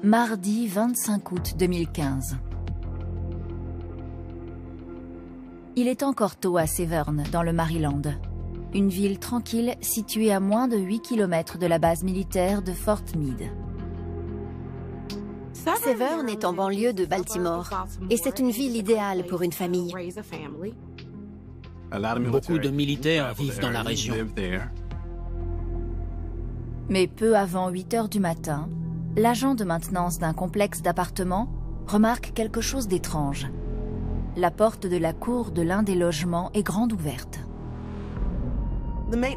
Mardi 25 août 2015. Il est encore tôt à Severn, dans le Maryland. Une ville tranquille située à moins de 8 km de la base militaire de Fort Meade. Severn est en banlieue de Baltimore et c'est une ville idéale pour une famille. Beaucoup de militaires vivent dans la région. Mais peu avant 8 heures du matin, l'agent de maintenance d'un complexe d'appartements remarque quelque chose d'étrange. La porte de la cour de l'un des logements est grande ouverte.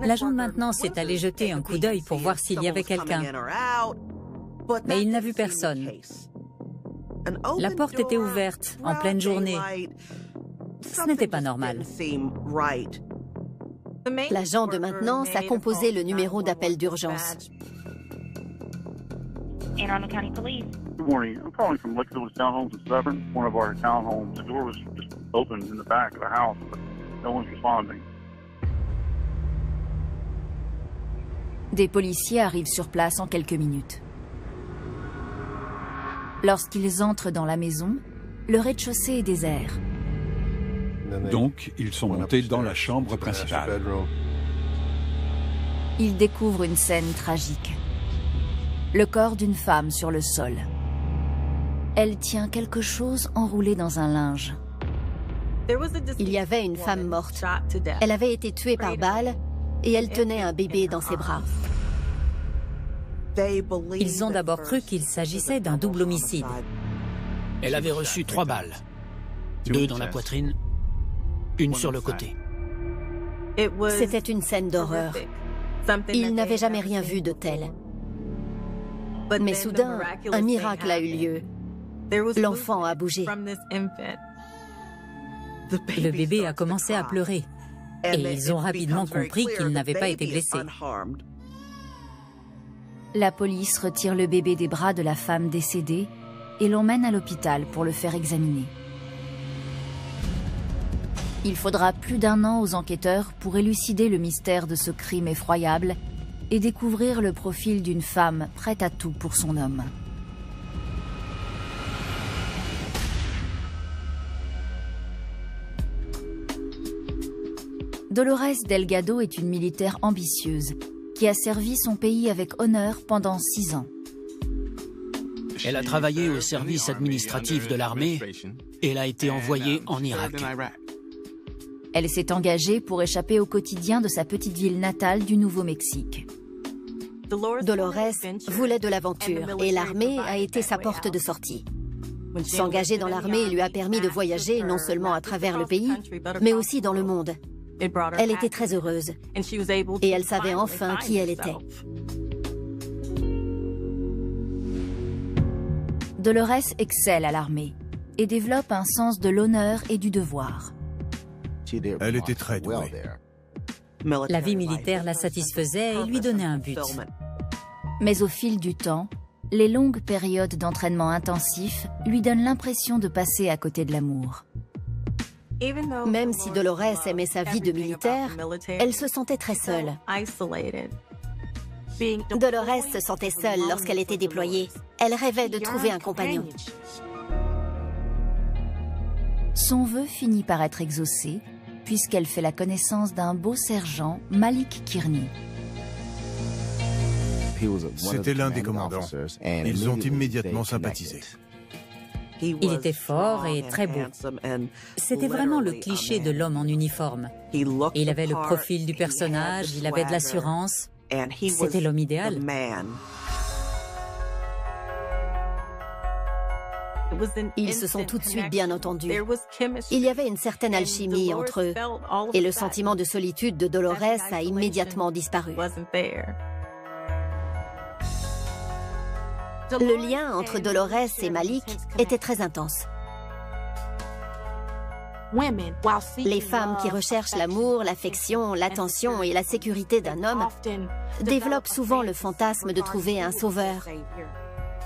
L'agent de maintenance est allé jeter un coup d'œil pour voir s'il y avait quelqu'un. Mais il n'a vu personne. La porte était ouverte en pleine journée. Ce n'était pas normal. L'agent de maintenance a composé le numéro d'appel d'urgence. Anne Arundel County Police. Good morning. I'm calling from Lake Village Townhomes in Severn. One of our townhomes. The door was just open in the back of the house, but no one's responding. Des policiers arrivent sur place en quelques minutes. Lorsqu'ils entrent dans la maison, le rez-de-chaussée est désert. Donc, ils sont montés dans la chambre principale. Ils découvrent une scène tragique. Le corps d'une femme sur le sol. Elle tient quelque chose enroulé dans un linge. Il y avait une femme morte. Elle avait été tuée par balle et elle tenait un bébé dans ses bras. Ils ont d'abord cru qu'il s'agissait d'un double homicide. Elle avait reçu 3 balles. 2 dans la poitrine, une sur le côté. C'était une scène d'horreur. Ils n'avaient jamais rien vu de tel. Mais soudain, un miracle a eu lieu. L'enfant a bougé. Le bébé a commencé à pleurer. Et ils ont rapidement compris qu'il n'avait pas été blessé. La police retire le bébé des bras de la femme décédée et l'emmène à l'hôpital pour le faire examiner. Il faudra plus d'1 an aux enquêteurs pour élucider le mystère de ce crime effroyable et découvrir le profil d'une femme prête à tout pour son homme. Dolores Delgado est une militaire ambitieuse qui a servi son pays avec honneur pendant 6 ans. Elle a travaillé au service administratif de l'armée et elle a été envoyée en Irak. Elle s'est engagée pour échapper au quotidien de sa petite ville natale du Nouveau-Mexique. Dolores voulait de l'aventure et l'armée a été sa porte de sortie. S'engager dans l'armée lui a permis de voyager non seulement à travers le pays, mais aussi dans le monde. Elle était très heureuse et elle savait enfin qui elle était. Dolores excelle à l'armée et développe un sens de l'honneur et du devoir. Elle était très douée. La vie militaire la satisfaisait et lui donnait un but. Mais au fil du temps, les longues périodes d'entraînement intensif lui donnent l'impression de passer à côté de l'amour. Même si Dolores aimait sa vie de militaire, elle se sentait très seule. Dolores se sentait seule lorsqu'elle était déployée. Elle rêvait de trouver un compagnon. Son vœu finit par être exaucé, puisqu'elle fait la connaissance d'un beau sergent, Malik Kearney. C'était l'un des commandants. Ils ont immédiatement sympathisé. Il était fort et très beau. C'était vraiment le cliché de l'homme en uniforme. Il avait le profil du personnage, il avait de l'assurance. C'était l'homme idéal. Ils se sont tout de suite bien entendus. Il y avait une certaine alchimie entre eux et le sentiment de solitude de Dolores a immédiatement disparu. Le lien entre Dolores et Malik était très intense. Les femmes qui recherchent l'amour, l'affection, l'attention et la sécurité d'un homme développent souvent le fantasme de trouver un sauveur,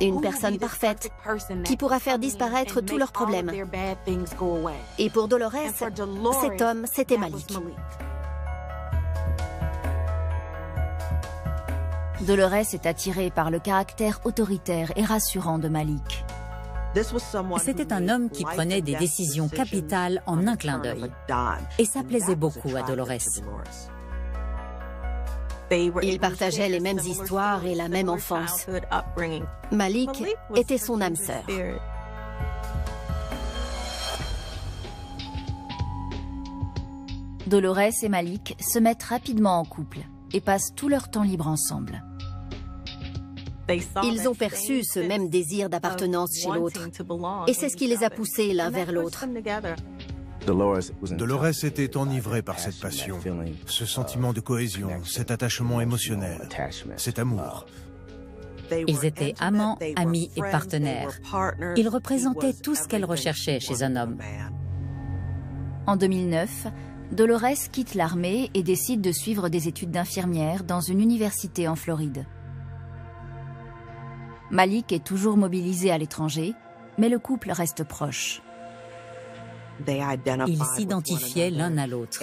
une personne parfaite qui pourra faire disparaître tous leurs problèmes. Et pour Dolores, cet homme, c'était Malik. Dolores est attirée par le caractère autoritaire et rassurant de Malik. C'était un homme qui prenait des décisions capitales en un clin d'œil. Et ça plaisait beaucoup à Dolores. Ils partageaient les mêmes histoires et la même enfance. Malik était son âme sœur. Dolores et Malik se mettent rapidement en couple et passent tout leur temps libre ensemble. Ils ont perçu ce même désir d'appartenance chez l'autre. Et c'est ce qui les a poussés l'un vers l'autre. Dolores était enivrée par cette passion, ce sentiment de cohésion, cet attachement émotionnel, cet amour. Ils étaient amants, amis et partenaires. Ils représentaient tout ce qu'elle recherchait chez un homme. En 2009, Dolores quitte l'armée et décide de suivre des études d'infirmière dans une université en Floride. Malik est toujours mobilisé à l'étranger, mais le couple reste proche. Ils s'identifiaient l'un à l'autre.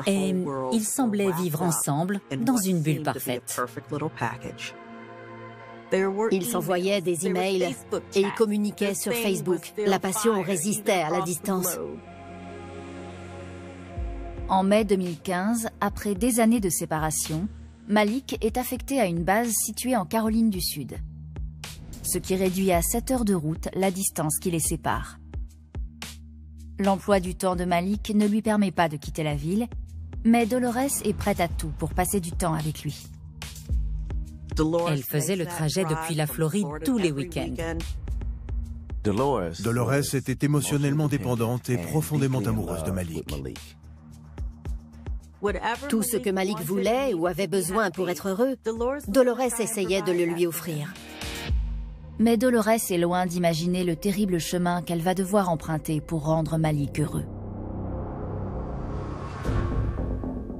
Et ils semblaient vivre ensemble dans une bulle parfaite. Ils s'envoyaient des emails et ils communiquaient sur Facebook. La passion résistait à la distance. En mai 2015, après des années de séparation, Malik est affecté à une base située en Caroline du Sud, ce qui réduit à 7 heures de route la distance qui les sépare. L'emploi du temps de Malik ne lui permet pas de quitter la ville, mais Dolores est prête à tout pour passer du temps avec lui. Elle faisait le trajet depuis la Floride tous les week-ends. Dolores était émotionnellement dépendante et profondément amoureuse de Malik. Tout ce que Malik voulait ou avait besoin pour être heureux, Dolores essayait de le lui offrir. Mais Dolores est loin d'imaginer le terrible chemin qu'elle va devoir emprunter pour rendre Malik heureux.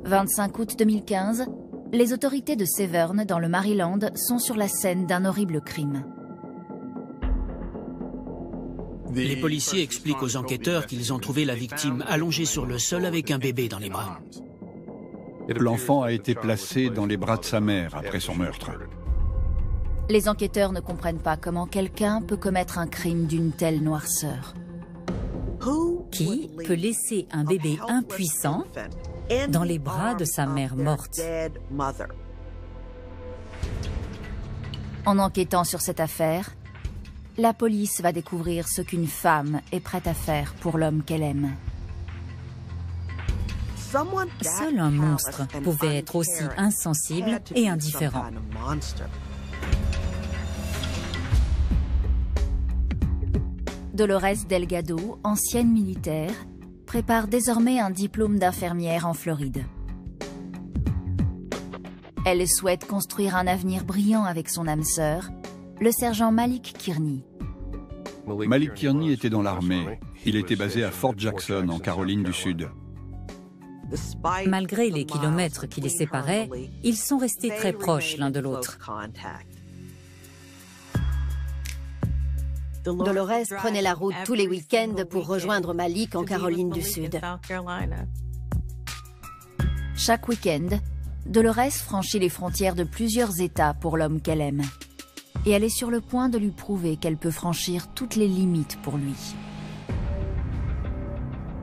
25 août 2015, les autorités de Severn, dans le Maryland, sont sur la scène d'un horrible crime. Les policiers expliquent aux enquêteurs qu'ils ont trouvé la victime allongée sur le sol avec un bébé dans les bras. L'enfant a été placé dans les bras de sa mère après son meurtre. Les enquêteurs ne comprennent pas comment quelqu'un peut commettre un crime d'une telle noirceur. Qui peut laisser un bébé impuissant dans les bras de sa mère morte? En enquêtant sur cette affaire, la police va découvrir ce qu'une femme est prête à faire pour l'homme qu'elle aime. Seul un monstre pouvait être aussi insensible et indifférent. Dolores Delgado, ancienne militaire, prépare désormais un diplôme d'infirmière en Floride. Elle souhaite construire un avenir brillant avec son âme sœur, le sergent Malik Kearney. Malik Kearney était dans l'armée. Il était basé à Fort Jackson, en Caroline du Sud. Malgré les kilomètres qui les séparaient, ils sont restés très proches l'un de l'autre. Dolores prenait la route tous les week-ends pour rejoindre Malik en Caroline du Sud. Chaque week-end, Dolores franchit les frontières de plusieurs États pour l'homme qu'elle aime. Et elle est sur le point de lui prouver qu'elle peut franchir toutes les limites pour lui.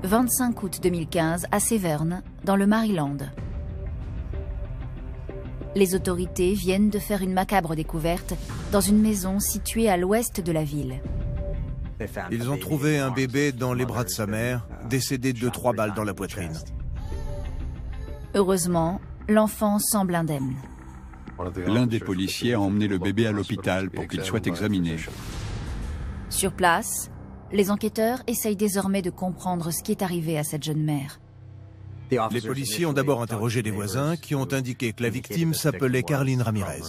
25 août 2015, à Severn, dans le Maryland. Les autorités viennent de faire une macabre découverte dans une maison située à l'ouest de la ville. Ils ont trouvé un bébé dans les bras de sa mère, décédé de 3 balles dans la poitrine. Heureusement, l'enfant semble indemne. L'un des policiers a emmené le bébé à l'hôpital pour qu'il soit examiné. Sur place, les enquêteurs essayent désormais de comprendre ce qui est arrivé à cette jeune mère. Les policiers ont d'abord interrogé des voisins qui ont indiqué que la victime s'appelait Carlin Ramirez.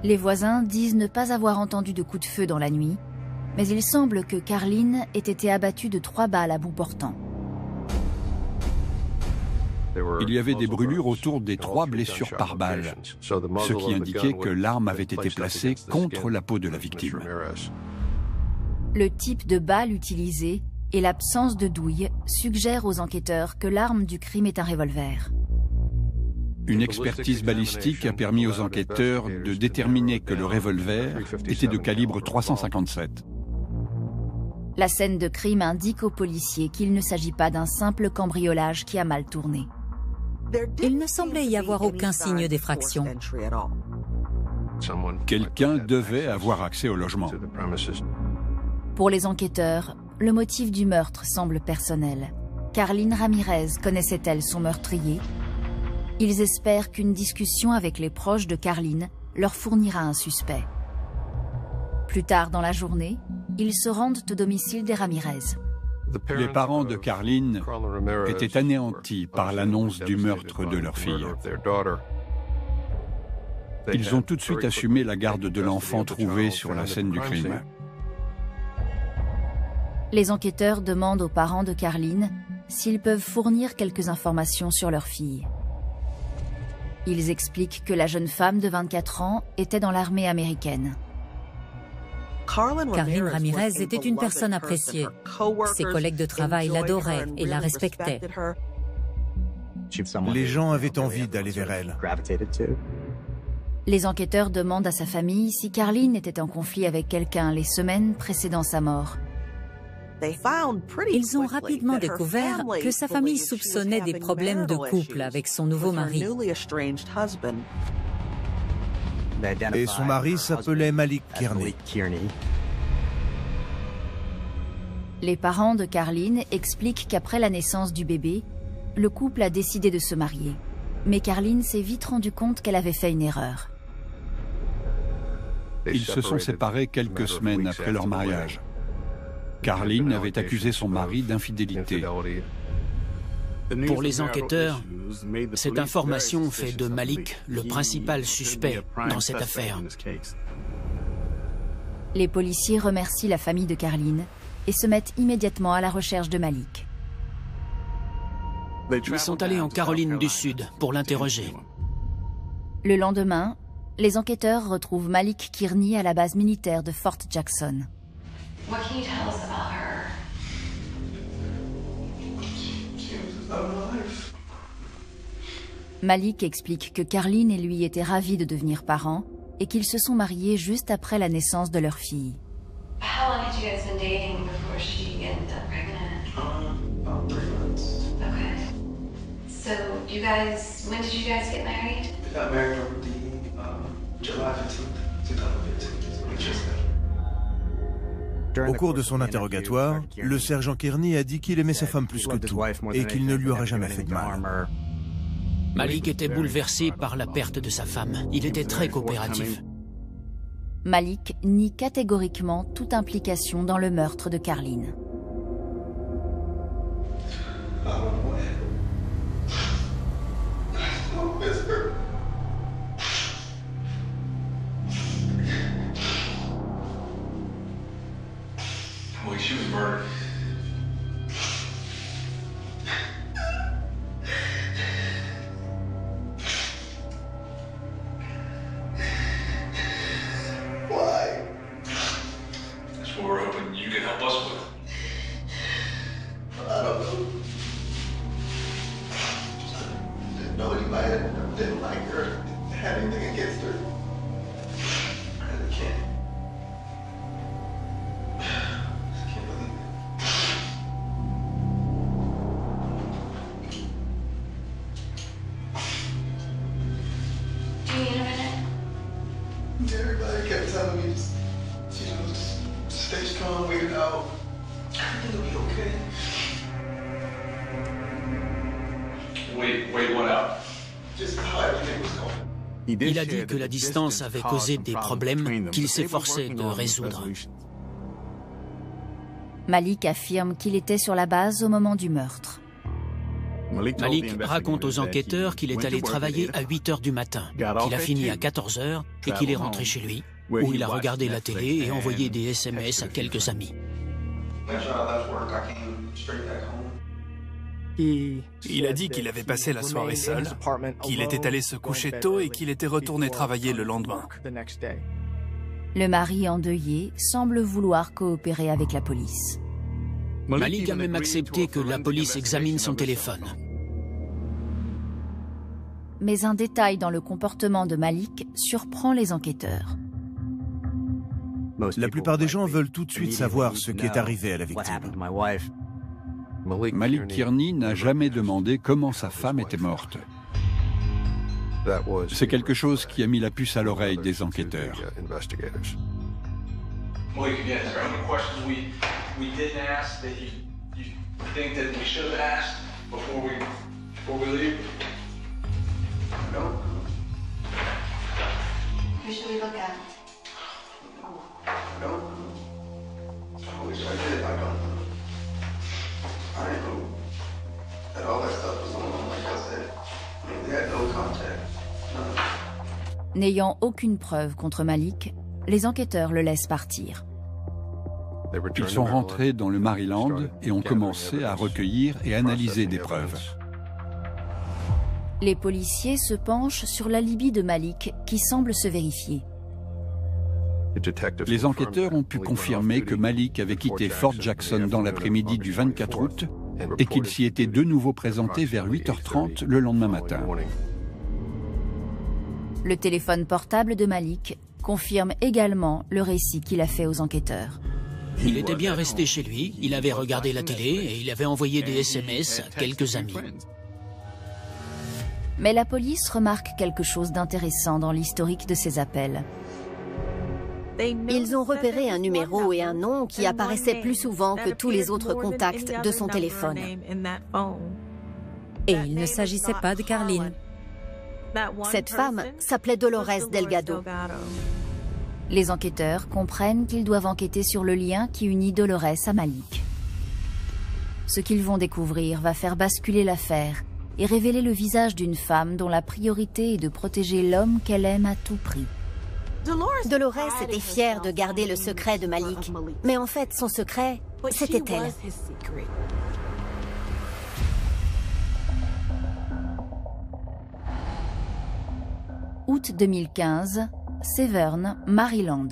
Les voisins disent ne pas avoir entendu de coups de feu dans la nuit, mais il semble que Carlin ait été abattue de 3 balles à bout portant. Il y avait des brûlures autour des 3 blessures par balle, ce qui indiquait que l'arme avait été placée contre la peau de la victime. Le type de balle utilisé et l'absence de douille suggèrent aux enquêteurs que l'arme du crime est un revolver. Une expertise balistique a permis aux enquêteurs de déterminer que le revolver était de calibre 357. La scène de crime indique aux policiers qu'il ne s'agit pas d'un simple cambriolage qui a mal tourné. Il ne semblait y avoir aucun signe d'effraction. Quelqu'un devait avoir accès au logement. Pour les enquêteurs, le motif du meurtre semble personnel. Carlin Ramirez connaissait-elle son meurtrier? Ils espèrent qu'une discussion avec les proches de Carlin leur fournira un suspect. Plus tard dans la journée, ils se rendent au domicile des Ramirez. Les parents de Carlin étaient anéantis par l'annonce du meurtre de leur fille. Ils ont tout de suite assumé la garde de l'enfant trouvé sur la scène du crime. Les enquêteurs demandent aux parents de Carlin s'ils peuvent fournir quelques informations sur leur fille. Ils expliquent que la jeune femme de 24 ans était dans l'armée américaine. Carlin Ramirez était une personne appréciée. Ses collègues de travail l'adoraient et la respectaient. Les gens avaient envie d'aller vers elle. Les enquêteurs demandent à sa famille si Carlin était en conflit avec quelqu'un les semaines précédant sa mort. Ils ont rapidement découvert que sa famille soupçonnait des problèmes de couple avec son nouveau mari. Et son mari s'appelait Malik Kearney. Les parents de Carlin expliquent qu'après la naissance du bébé, le couple a décidé de se marier. Mais Carlin s'est vite rendu compte qu'elle avait fait une erreur. Ils se sont séparés quelques semaines après leur mariage. Carlin avait accusé son mari d'infidélité. Pour les enquêteurs, cette information fait de Malik le principal suspect dans cette affaire. Les policiers remercient la famille de Carlin et se mettent immédiatement à la recherche de Malik. Ils sont allés en Caroline du Sud pour l'interroger. Le lendemain, les enquêteurs retrouvent Malik Kearney à la base militaire de Fort Jackson. What can you tell us about her? Malik explique que Carlin et lui étaient ravis de devenir parents et qu'ils se sont mariés juste après la naissance de leur fille. How long had you guys been dating before she ended up pregnant? About 3 months. Okay. So, when did you guys get married? We got married on July 15th, 2015. Au cours de son interrogatoire, le sergent Kearney a dit qu'il aimait sa femme plus que tout et qu'il ne lui aurait jamais fait de mal. Malik était bouleversé par la perte de sa femme. Il était très coopératif. Malik nie catégoriquement toute implication dans le meurtre de Carlin. She was murdered. Why? That's what we're hoping you can help us with. I don't know. Just didn't know anybody didn't like her, had anything against her. I really can't. Everybody kept telling me, just stay strong, wait it out. Everything will be okay. Wait, what out? Just how everything was going. Il a dit que la distance avait causé des problèmes qu'il s'efforçait de résoudre. Malik affirme qu'il était sur la base au moment du meurtre. Malik raconte aux enquêteurs qu'il est allé travailler à 8 h du matin, qu'il a fini à 14 h et qu'il est rentré chez lui, où il a regardé la télé et envoyé des SMS à quelques amis. Il a dit qu'il avait passé la soirée seul, qu'il était allé se coucher tôt et qu'il était retourné travailler le lendemain. Le mari endeuillé semble vouloir coopérer avec la police. Malik a même accepté que la police examine son téléphone. mais un détail dans le comportement de Malik surprend les enquêteurs. La plupart des gens veulent tout de suite savoir ce qui est arrivé à la victime. Malik Kearney n'a jamais demandé comment sa femme était morte. C'est quelque chose qui a mis la puce à l'oreille des enquêteurs. Malik, again, is there any questions we didn't ask that you think that we should have asked before we leave? No. Who should we look at? No. I wish I did. I didn't know that all that stuff was going on, like I said. We had no contact. None. N'ayant aucune preuve contre Malik, les enquêteurs le laissent partir. Ils sont rentrés dans le Maryland et ont commencé à recueillir et analyser des preuves. Les policiers se penchent sur l'alibi de Malik qui semble se vérifier. Les enquêteurs ont pu confirmer que Malik avait quitté Fort Jackson dans l'après-midi du 24 août et qu'il s'y était de nouveau présenté vers 8h30 le lendemain matin. Le téléphone portable de Malik confirme également le récit qu'il a fait aux enquêteurs. Il était bien resté chez lui, il avait regardé la télé et il avait envoyé des SMS à quelques amis. Mais la police remarque quelque chose d'intéressant dans l'historique de ces appels. Ils ont repéré un numéro et un nom qui apparaissaient plus souvent que tous les autres contacts de son téléphone. Et il ne s'agissait pas de Carlin. Cette femme s'appelait Dolores Delgado. Les enquêteurs comprennent qu'ils doivent enquêter sur le lien qui unit Dolores à Malik. Ce qu'ils vont découvrir va faire basculer l'affaire et révéler le visage d'une femme dont la priorité est de protéger l'homme qu'elle aime à tout prix. Dolores était fière de garder le secret de Malik, mais en fait son secret, c'était elle. Août 2015, Severn, Maryland.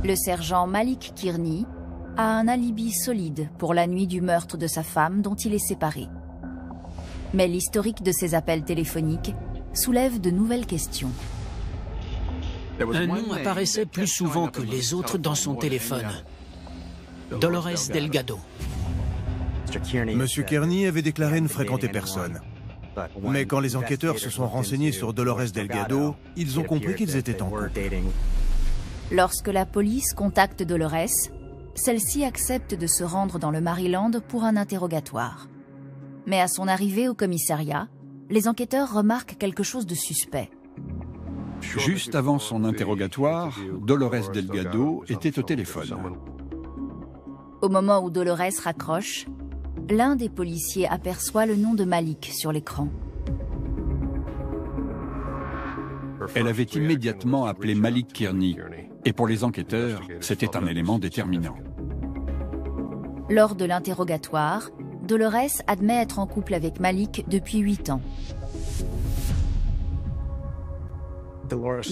Le sergent Malik Kearney a un alibi solide pour la nuit du meurtre de sa femme dont il est séparé. Mais l'historique de ses appels téléphoniques soulève de nouvelles questions. Un nom apparaissait plus souvent que les autres dans son téléphone. Dolores Delgado. Monsieur Kearney avait déclaré ne fréquenter personne. Mais quand les enquêteurs se sont renseignés sur Dolores Delgado, ils ont compris qu'ils étaient en couple. Lorsque la police contacte Dolores, celle-ci accepte de se rendre dans le Maryland pour un interrogatoire. Mais à son arrivée au commissariat, les enquêteurs remarquent quelque chose de suspect. Juste avant son interrogatoire, Dolores Delgado était au téléphone. Au moment où Dolores raccroche, l'un des policiers aperçoit le nom de Malik sur l'écran. Elle avait immédiatement appelé Malik Kearney, et pour les enquêteurs, c'était un élément déterminant. Lors de l'interrogatoire, Dolores admet être en couple avec Malik depuis 8 ans.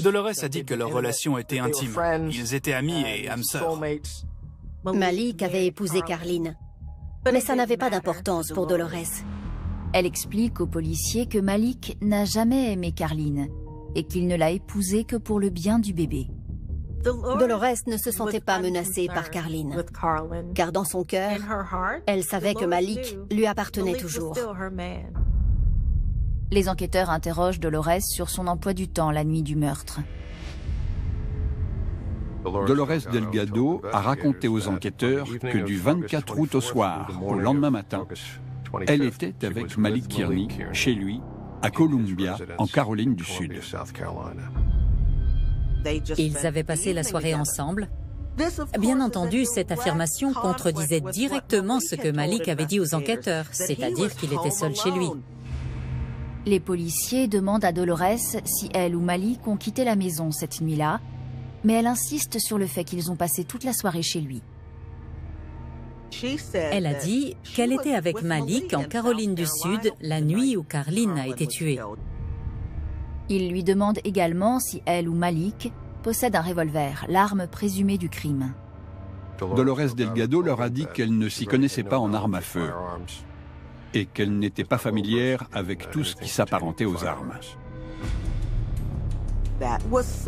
Dolores a dit que leur relation était intime. Ils étaient amis et âmes sœurs. Malik avait épousé Carlin, mais ça n'avait pas d'importance pour Dolores. Elle explique aux policiers que Malik n'a jamais aimé Carlin et qu'il ne l'a épousée que pour le bien du bébé. Dolores ne se sentait pas menacée par Carlin, car dans son cœur, elle savait que Malik lui appartenait toujours. Les enquêteurs interrogent Dolores sur son emploi du temps la nuit du meurtre. Dolores Delgado a raconté aux enquêteurs que du 24 août au soir, au lendemain matin, elle était avec Malik Kearney chez lui, à Columbia, en Caroline du Sud. Ils avaient passé la soirée ensemble. Bien entendu, cette affirmation contredisait directement ce que Malik avait dit aux enquêteurs, c'est-à-dire qu'il était seul chez lui. Les policiers demandent à Dolores si elle ou Malik ont quitté la maison cette nuit-là, mais elle insiste sur le fait qu'ils ont passé toute la soirée chez lui. Elle a dit qu'elle était avec Malik en Caroline du Sud la nuit où Carlin a été tuée. Il lui demande également si elle ou Malik possède un revolver, l'arme présumée du crime. Dolores Delgado leur a dit qu'elle ne s'y connaissait pas en armes à feu. et qu'elle n'était pas familière avec tout ce qui s'apparentait aux armes.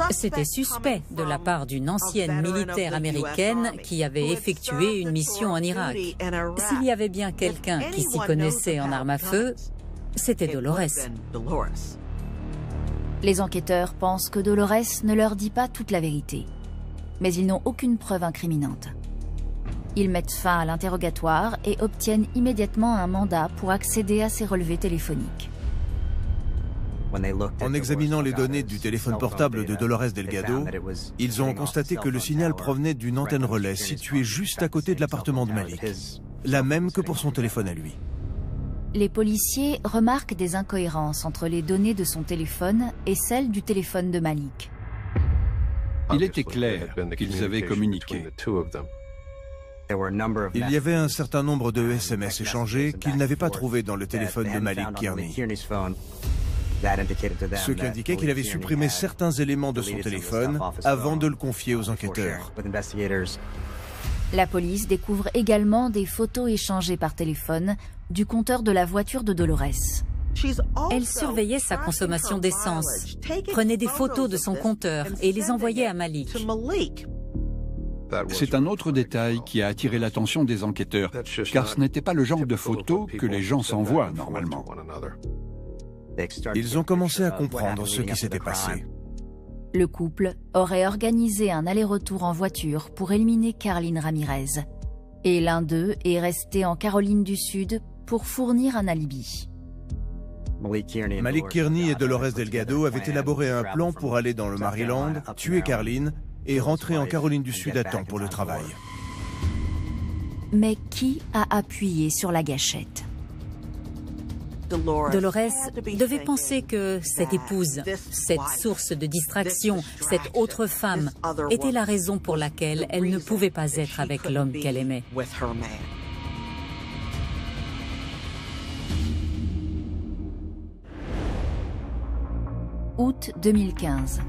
C'était suspect de la part d'une ancienne militaire américaine qui avait effectué une mission en Irak. S'il y avait bien quelqu'un qui s'y connaissait en armes à feu, c'était Dolores. Les enquêteurs pensent que Dolores ne leur dit pas toute la vérité, mais ils n'ont aucune preuve incriminante. Ils mettent fin à l'interrogatoire et obtiennent immédiatement un mandat pour accéder à ses relevés téléphoniques. En examinant les données du téléphone portable de Dolores Delgado, ils ont constaté que le signal provenait d'une antenne relais située juste à côté de l'appartement de Malik, la même que pour son téléphone à lui. Les policiers remarquent des incohérences entre les données de son téléphone et celles du téléphone de Malik. Il était clair qu'ils avaient communiqué. Il y avait un certain nombre de SMS échangés qu'ils n'avaient pas trouvés dans le téléphone de Malik Kearney. Ce qui indiquait qu'il avait supprimé certains éléments de son téléphone avant de le confier aux enquêteurs. La police découvre également des photos échangées par téléphone du compteur de la voiture de Dolores. Elle surveillait sa consommation d'essence, prenait des photos de son compteur et les envoyait à Malik. C'est un autre détail qui a attiré l'attention des enquêteurs, car ce n'était pas le genre de photos que les gens s'envoient normalement. Ils ont commencé à comprendre ce qui s'était passé. Le couple aurait organisé un aller-retour en voiture pour éliminer Carlin Ramirez. Et l'un d'eux est resté en Caroline du Sud pour fournir un alibi. Malik Kearney et Dolores Delgado avaient élaboré un plan pour aller dans le Maryland, tuer Carlin et rentrer en Caroline du Sud à temps pour le travail. Mais qui a appuyé sur la gâchette? Dolores devait penser que cette épouse, cette source de distraction, cette autre femme, était la raison pour laquelle elle ne pouvait pas être avec l'homme qu'elle aimait. Août 2015.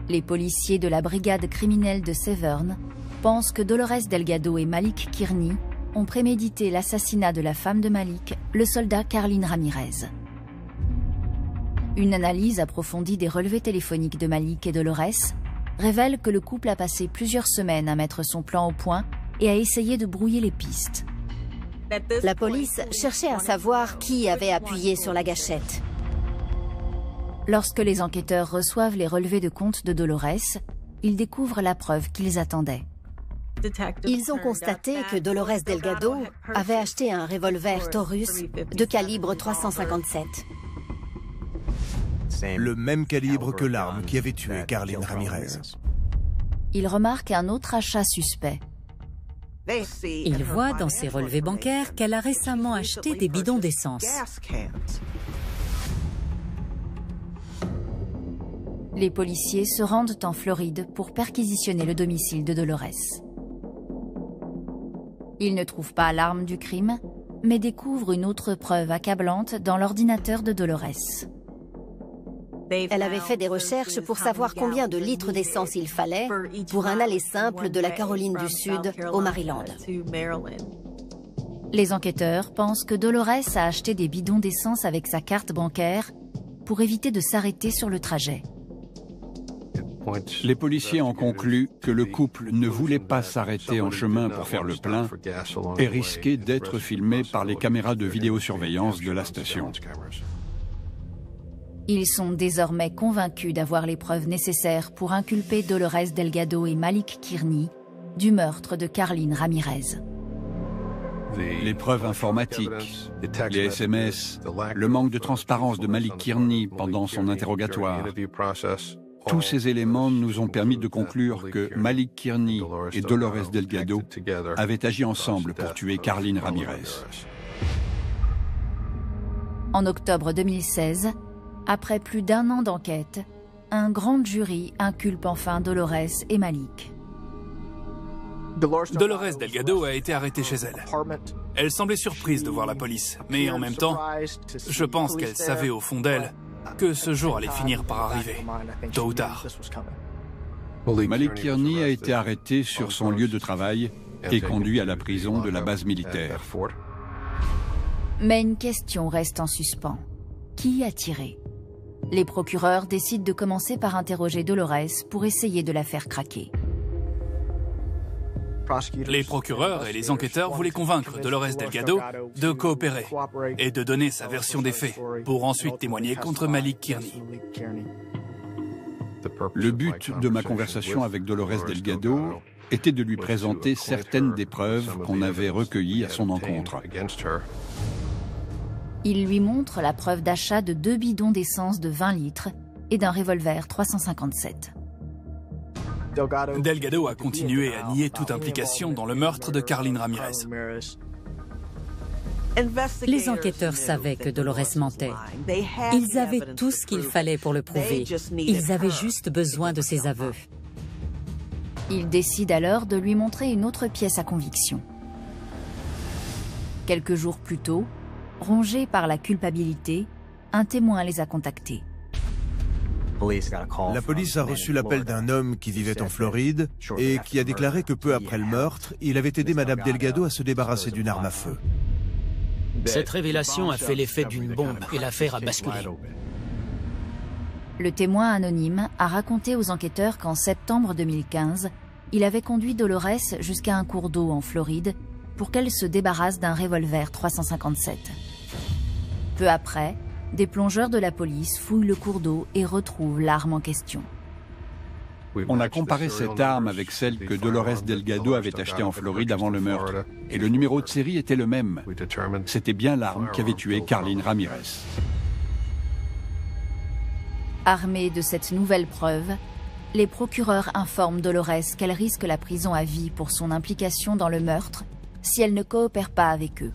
Les policiers de la brigade criminelle de Severn pensent que Dolores Delgado et Malik Kearney ont prémédité l'assassinat de la femme de Malik, le soldat Carlin Ramirez. Une analyse approfondie des relevés téléphoniques de Malik et Dolores révèle que le couple a passé plusieurs semaines à mettre son plan au point et à essayer de brouiller les pistes. La police cherchait à savoir qui avait appuyé sur la gâchette. Lorsque les enquêteurs reçoivent les relevés de compte de Dolores, ils découvrent la preuve qu'ils attendaient. Ils ont constaté que Dolores Delgado avait acheté un revolver Taurus de calibre 357. Le même calibre que l'arme qui avait tué Carlin Ramirez. Ils remarquent un autre achat suspect. Ils voient dans ses relevés bancaires qu'elle a récemment acheté des bidons d'essence. Les policiers se rendent en Floride pour perquisitionner le domicile de Dolores. Ils ne trouvent pas l'arme du crime, mais découvrent une autre preuve accablante dans l'ordinateur de Dolores. Elle avait fait des recherches pour savoir combien de litres d'essence il fallait pour un aller simple de la Caroline du Sud au Maryland. Les enquêteurs pensent que Dolores a acheté des bidons d'essence avec sa carte bancaire pour éviter de s'arrêter sur le trajet. Les policiers ont conclu que le couple ne voulait pas s'arrêter en chemin pour faire le plein et risquer d'être filmé par les caméras de vidéosurveillance de la station. Ils sont désormais convaincus d'avoir les preuves nécessaires pour inculper Dolores Delgado et Malik Kearney du meurtre de Carlin Ramirez. Les preuves informatiques, les SMS, le manque de transparence de Malik Kearney pendant son interrogatoire. Tous ces éléments nous ont permis de conclure que Malik Kearney et Dolores Delgado avaient agi ensemble pour tuer Carlin Ramirez. En octobre 2016, après plus d'1 an d'enquête, un grand jury inculpe enfin Dolores et Malik. Dolores Delgado a été arrêtée chez elle. Elle semblait surprise de voir la police, mais en même temps, je pense qu'elle savait au fond d'elle que ce jour allait finir par arriver, tôt ou tard. Malik Kearney a été arrêté sur son lieu de travail et conduit à la prison de la base militaire. Mais une question reste en suspens. Qui a tiré? Les procureurs décident de commencer par interroger Dolores pour essayer de la faire craquer. Les procureurs et les enquêteurs voulaient convaincre Dolores Delgado de coopérer et de donner sa version des faits pour ensuite témoigner contre Malik Kearney. Le but de ma conversation avec Dolores Delgado était de lui présenter certaines des preuves qu'on avait recueillies à son encontre. Il lui montre la preuve d'achat de 2 bidons d'essence de 20 litres et d'un revolver 357. Delgado a continué à nier toute implication dans le meurtre de Carlin Ramirez. Les enquêteurs savaient que Dolores mentait. Ils avaient tout ce qu'il fallait pour le prouver. Ils avaient juste besoin de ses aveux. Ils décident alors de lui montrer une autre pièce à conviction. Quelques jours plus tôt, rongé par la culpabilité, un témoin les a contactés. La police a reçu l'appel d'un homme qui vivait en Floride et qui a déclaré que peu après le meurtre, il avait aidé Madame Delgado à se débarrasser d'une arme à feu. Cette révélation a fait l'effet d'une bombe et l'affaire a basculé. Le témoin anonyme a raconté aux enquêteurs qu'en septembre 2015, il avait conduit Dolores jusqu'à un cours d'eau en Floride pour qu'elle se débarrasse d'un revolver 357. Peu après, des plongeurs de la police fouillent le cours d'eau et retrouvent l'arme en question. On a comparé cette arme avec celle que Dolores Delgado avait achetée en Floride avant le meurtre. Et le numéro de série était le même. C'était bien l'arme qui avait tué Carlin Ramirez. Armés de cette nouvelle preuve, les procureurs informent Dolores qu'elle risque la prison à vie pour son implication dans le meurtre si elle ne coopère pas avec eux.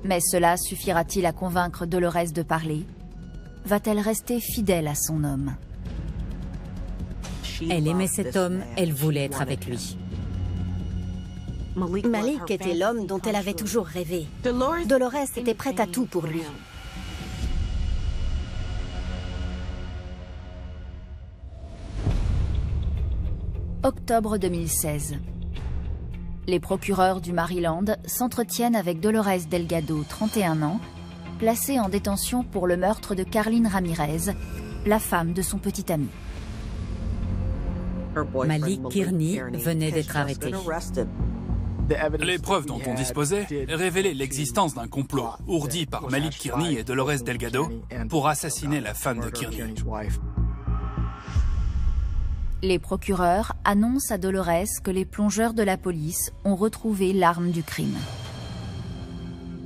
Mais cela suffira-t-il à convaincre Dolores de parler? Va-t-elle rester fidèle à son homme? Elle aimait cet homme, elle voulait être avec lui. Malik était l'homme dont elle avait toujours rêvé. Dolores était prête à tout pour lui. Octobre 2016. Les procureurs du Maryland s'entretiennent avec Dolores Delgado, 31 ans, placée en détention pour le meurtre de Carlin Ramirez, la femme de son petit ami. Malik Kearney venait d'être arrêté. Les preuves dont on disposait révélaient l'existence d'un complot ourdi par Malik Kearney et Dolores Delgado pour assassiner la femme de Kearney. Les procureurs annoncent à Dolores que les plongeurs de la police ont retrouvé l'arme du crime.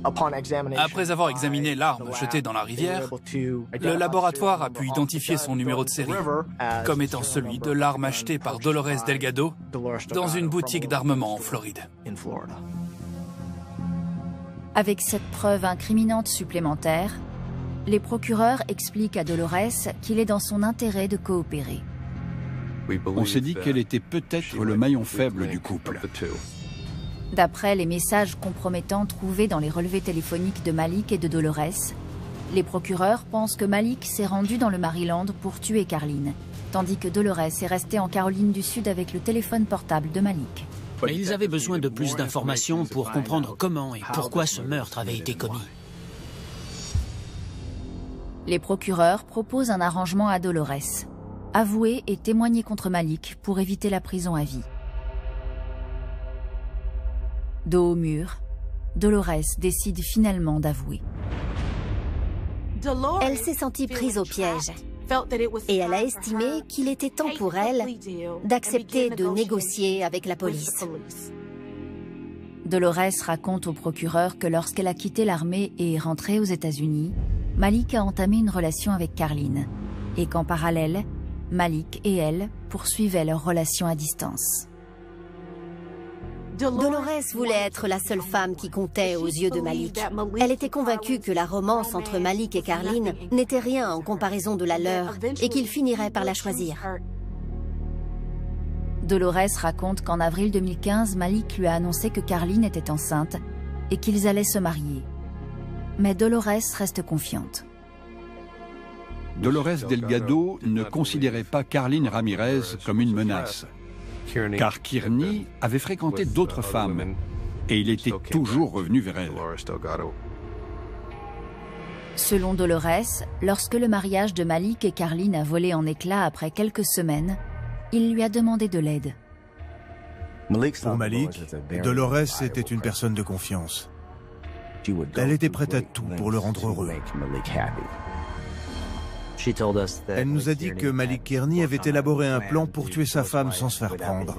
Après avoir examiné l'arme jetée dans la rivière, le laboratoire a pu identifier son numéro de série comme étant celui de l'arme achetée par Dolores Delgado dans une boutique d'armement en Floride. Avec cette preuve incriminante supplémentaire, les procureurs expliquent à Dolores qu'il est dans son intérêt de coopérer. On s'est dit qu'elle était peut-être le maillon faible du couple. D'après les messages compromettants trouvés dans les relevés téléphoniques de Malik et de Dolores, les procureurs pensent que Malik s'est rendu dans le Maryland pour tuer Carlin, tandis que Dolores est restée en Caroline du Sud avec le téléphone portable de Malik. Mais ils avaient besoin de plus d'informations pour comprendre comment et pourquoi ce meurtre avait été commis. Les procureurs proposent un arrangement à Dolores: avouer et témoigner contre Malik pour éviter la prison à vie. Dos au mur, Dolores décide finalement d'avouer. Elle s'est sentie prise au piège et elle a estimé qu'il était temps pour elle d'accepter de négocier avec la police. Dolores raconte au procureur que lorsqu'elle a quitté l'armée et est rentrée aux États-Unis, Malik a entamé une relation avec Carlin et qu'en parallèle, Malik et elle poursuivaient leur relation à distance. Dolores voulait être la seule femme qui comptait aux yeux de Malik. Elle était convaincue que la romance entre Malik et Carlin n'était rien en comparaison de la leur et qu'il finirait par la choisir. Dolores raconte qu'en avril 2015, Malik lui a annoncé que Carlin était enceinte et qu'ils allaient se marier. Mais Dolores reste confiante. Dolores Delgado ne considérait pas Carlin Ramirez comme une menace, car Kearney avait fréquenté d'autres femmes et il était toujours revenu vers elle. Selon Dolores, lorsque le mariage de Malik et Carlin a volé en éclats après quelques semaines, il lui a demandé de l'aide. Pour Malik, Dolores était une personne de confiance. Elle était prête à tout pour le rendre heureux. Elle nous a dit que Malik Kearney avait élaboré un plan pour tuer sa femme sans se faire prendre.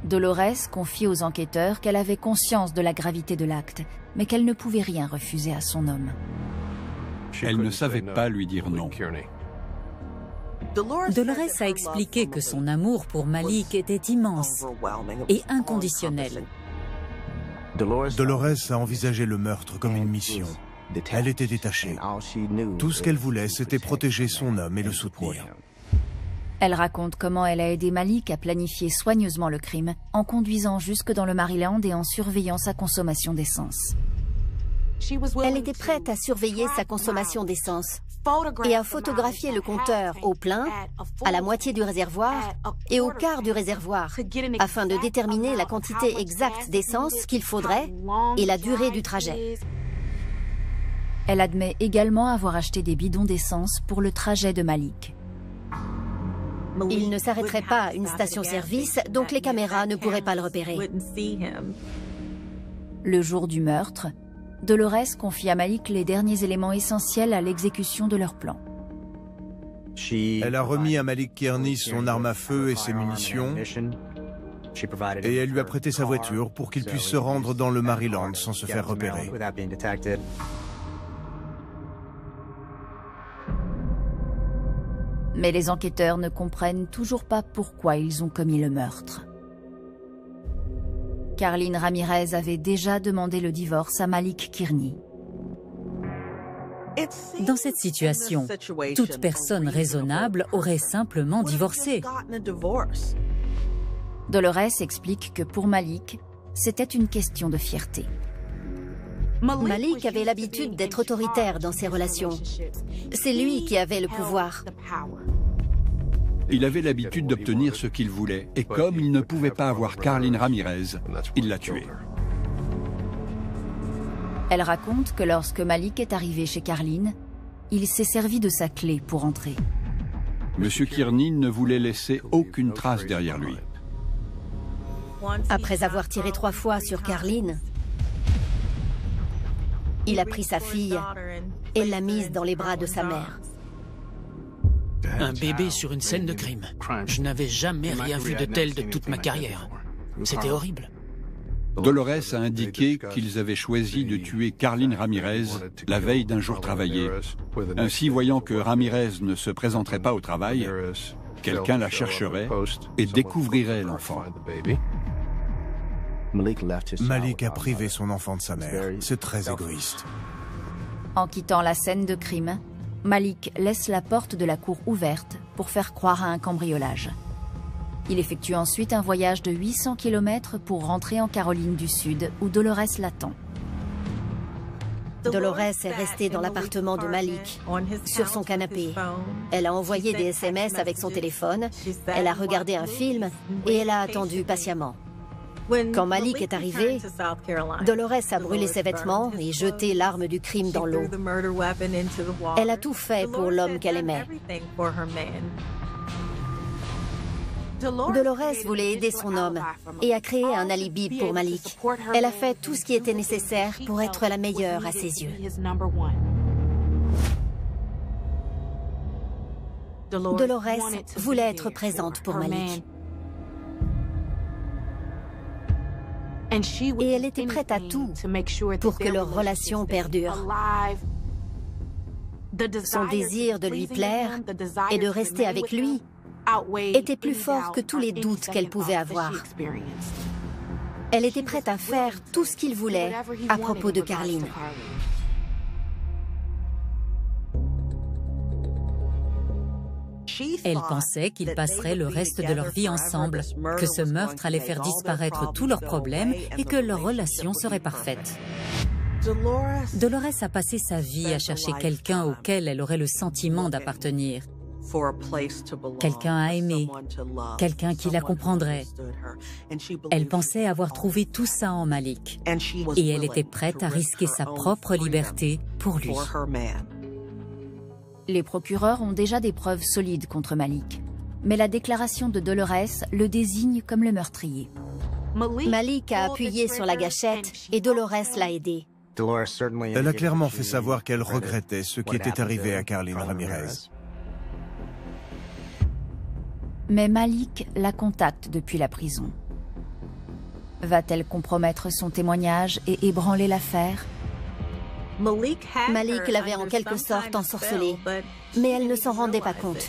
Dolores confie aux enquêteurs qu'elle avait conscience de la gravité de l'acte, mais qu'elle ne pouvait rien refuser à son homme. Elle ne savait pas lui dire non. Dolores a expliqué que son amour pour Malik était immense et inconditionnel. Dolores a envisagé le meurtre comme une mission. Elle était détachée. Tout ce qu'elle voulait, c'était protéger son homme et le soutenir. Elle raconte comment elle a aidé Malik à planifier soigneusement le crime, en conduisant jusque dans le Maryland et en surveillant sa consommation d'essence. Elle était prête à surveiller sa consommation d'essence et à photographier le compteur au plein, à la moitié du réservoir et au quart du réservoir, afin de déterminer la quantité exacte d'essence qu'il faudrait et la durée du trajet. Elle admet également avoir acheté des bidons d'essence pour le trajet de Malik. Il ne s'arrêterait pas à une station-service, donc les caméras ne pourraient pas le repérer. Le jour du meurtre, Dolores confie à Malik les derniers éléments essentiels à l'exécution de leur plan. Elle a remis à Malik Kearney son arme à feu et ses munitions, et elle lui a prêté sa voiture pour qu'il puisse se rendre dans le Maryland sans se faire repérer. Mais les enquêteurs ne comprennent toujours pas pourquoi ils ont commis le meurtre. Carlin Ramirez avait déjà demandé le divorce à Malik Kearney. Dans cette situation, toute personne raisonnable aurait simplement divorcé. Dolores explique que pour Malik, c'était une question de fierté. Malik avait l'habitude d'être autoritaire dans ses relations. C'est lui qui avait le pouvoir. Il avait l'habitude d'obtenir ce qu'il voulait, et comme il ne pouvait pas avoir Carlin Ramirez, il l'a tuée. Elle raconte que lorsque Malik est arrivé chez Carlin, il s'est servi de sa clé pour entrer. Monsieur Kearney ne voulait laisser aucune trace derrière lui. Après avoir tiré 3 fois sur Carlin, il a pris sa fille et l'a mise dans les bras de sa mère. Un bébé sur une scène de crime. Je n'avais jamais rien vu de tel de toute ma carrière. C'était horrible. Dolores a indiqué qu'ils avaient choisi de tuer Carlin Ramirez la veille d'un jour travaillé. Ainsi, voyant que Ramirez ne se présenterait pas au travail, quelqu'un la chercherait et découvrirait l'enfant. Malik a privé son enfant de sa mère. C'est très égoïste. En quittant la scène de crime, Malik laisse la porte de la cour ouverte pour faire croire à un cambriolage. Il effectue ensuite un voyage de 800 km pour rentrer en Caroline du Sud, où Dolores l'attend. Dolores est restée dans l'appartement de Malik, sur son canapé. Elle a envoyé des SMS avec son téléphone, elle a regardé un film et elle a attendu patiemment. Quand Malik est arrivé, Dolores a brûlé ses vêtements et jeté l'arme du crime dans l'eau. Elle a tout fait pour l'homme qu'elle aimait. Dolores voulait aider son homme et a créé un alibi pour Malik. Elle a fait tout ce qui était nécessaire pour être la meilleure à ses yeux. Dolores voulait être présente pour Malik. Et elle était prête à tout pour que leur relation perdure. Son désir de lui plaire et de rester avec lui était plus fort que tous les doutes qu'elle pouvait avoir. Elle était prête à faire tout ce qu'il voulait à propos de Carlin. Elle pensait qu'ils passeraient le reste de leur vie ensemble, que ce meurtre allait faire disparaître tous leurs problèmes et que leur relation serait parfaite. Dolores a passé sa vie à chercher quelqu'un auquel elle aurait le sentiment d'appartenir. quelqu'un à aimer, quelqu'un qui la comprendrait. Elle pensait avoir trouvé tout ça en Malik et elle était prête à risquer sa propre liberté pour lui. Les procureurs ont déjà des preuves solides contre Malik, mais la déclaration de Dolores le désigne comme le meurtrier. Malik a appuyé sur la gâchette et Dolores l'a aidé. Elle a clairement fait savoir qu'elle regrettait ce qui était arrivé à Carlin Ramirez. Mais Malik la contacte depuis la prison. Va-t-elle compromettre son témoignage et ébranler l'affaire? Malik l'avait en quelque sorte ensorcelée, mais elle ne s'en rendait pas compte.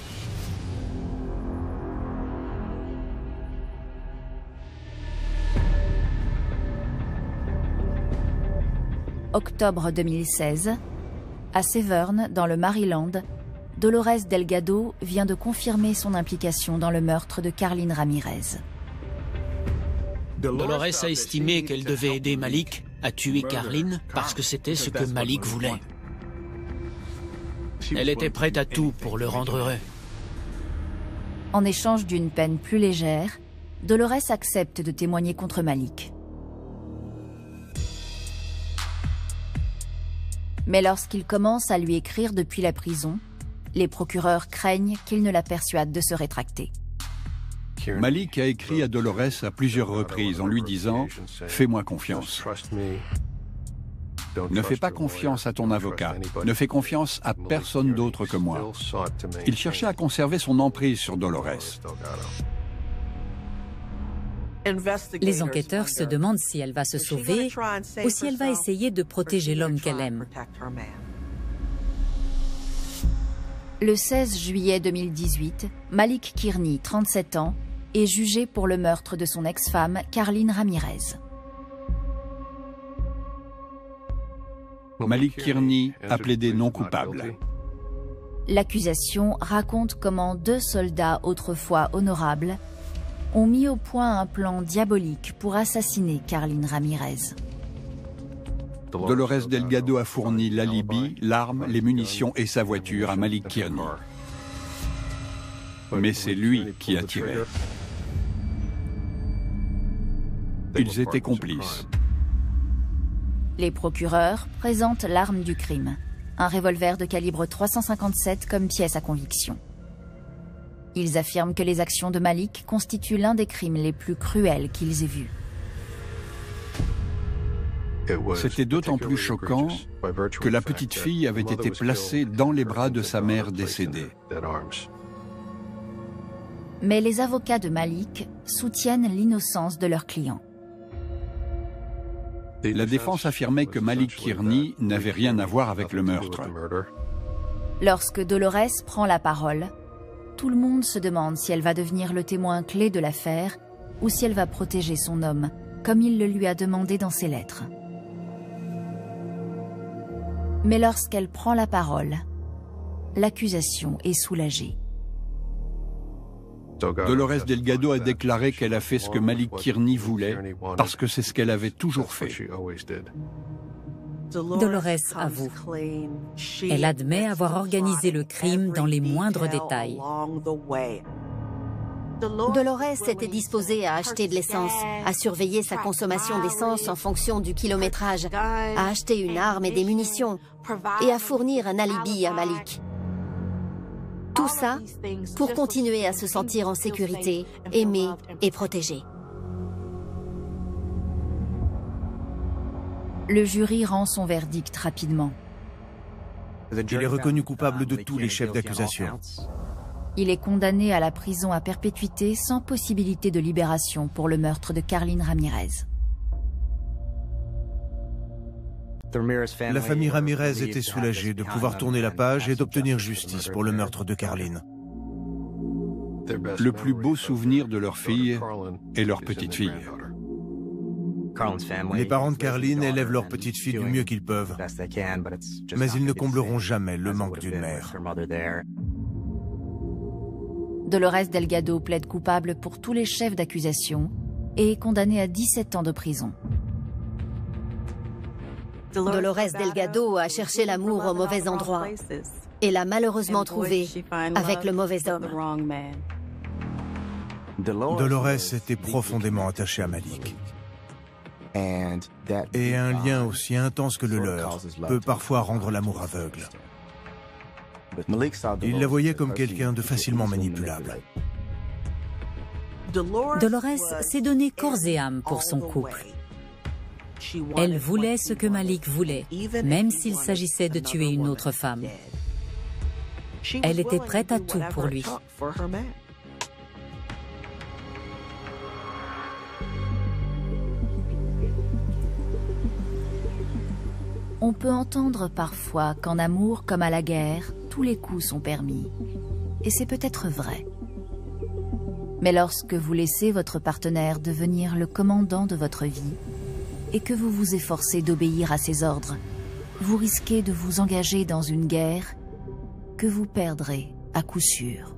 Octobre 2016, à Severn, dans le Maryland, Dolores Delgado vient de confirmer son implication dans le meurtre de Carlin Ramirez. Dolores a estimé qu'elle devait aider Malik à tuer Carlin parce que c'était ce que Malik voulait. Elle était prête à tout pour le rendre heureux. En échange d'une peine plus légère, Dolores accepte de témoigner contre Malik. Mais lorsqu'il commence à lui écrire depuis la prison, les procureurs craignent qu'il ne la persuade de se rétracter. Malik a écrit à Dolores à plusieurs reprises en lui disant « Fais-moi confiance ». Ne fais pas confiance à ton avocat, ne fais confiance à personne d'autre que moi. Il cherchait à conserver son emprise sur Dolores. Les enquêteurs se demandent si elle va se sauver ou si elle va essayer de protéger l'homme qu'elle aime. Le 16 juillet 2018, Malik Kearney, 37 ans, est jugé pour le meurtre de son ex-femme, Carlin Ramirez. Malik Kearney a plaidé non coupable. L'accusation raconte comment 2 soldats autrefois honorables ont mis au point un plan diabolique pour assassiner Carlin Ramirez. Dolores Delgado a fourni l'alibi, l'arme, les munitions et sa voiture à Malik Kearney. Mais c'est lui qui a tiré. Ils étaient complices. Les procureurs présentent l'arme du crime, un revolver de calibre 357 comme pièce à conviction. Ils affirment que les actions de Malik constituent l'un des crimes les plus cruels qu'ils aient vus. C'était d'autant plus choquant que la petite fille avait été placée dans les bras de sa mère décédée. Mais les avocats de Malik soutiennent l'innocence de leur client. La défense affirmait que Malik Kearney n'avait rien à voir avec le meurtre. Lorsque Dolores prend la parole, tout le monde se demande si elle va devenir le témoin clé de l'affaire ou si elle va protéger son homme, comme il le lui a demandé dans ses lettres. Mais lorsqu'elle prend la parole, l'accusation est soulagée. Dolores Delgado a déclaré qu'elle a fait ce que Malik Kearney voulait parce que c'est ce qu'elle avait toujours fait. Dolores avoue. Elle admet avoir organisé le crime dans les moindres détails. Dolores était disposée à acheter de l'essence, à surveiller sa consommation d'essence en fonction du kilométrage, à acheter une arme et des munitions, et à fournir un alibi à Malik. Tout ça pour continuer à se sentir en sécurité, aimée et protégée. Le jury rend son verdict rapidement. Il est reconnu coupable de tous les chefs d'accusation. Il est condamné à la prison à perpétuité sans possibilité de libération pour le meurtre de Carlin Ramirez. La famille Ramirez était soulagée de pouvoir tourner la page et d'obtenir justice pour le meurtre de Carlin. Le plus beau souvenir de leur fille est leur petite-fille. Les parents de Carlin élèvent leur petite fille du mieux qu'ils peuvent, mais ils ne combleront jamais le manque d'une mère. Dolores Delgado plaide coupable pour tous les chefs d'accusation et est condamnée à 17 ans de prison. Dolores Delgado a cherché l'amour au mauvais endroit. et l'a malheureusement trouvé avec le mauvais homme. Dolores était profondément attachée à Malik. Et un lien aussi intense que le leur peut parfois rendre l'amour aveugle. Il la voyait comme quelqu'un de facilement manipulable. Dolores s'est donné corps et âme pour son couple. Elle voulait ce que Malik voulait, même s'il s'agissait de tuer une autre femme. Elle était prête à tout pour lui. On peut entendre parfois qu'en amour comme à la guerre, tous les coups sont permis. Et c'est peut-être vrai. Mais lorsque vous laissez votre partenaire devenir le commandant de votre vie et que vous vous efforcez d'obéir à ses ordres, vous risquez de vous engager dans une guerre que vous perdrez à coup sûr.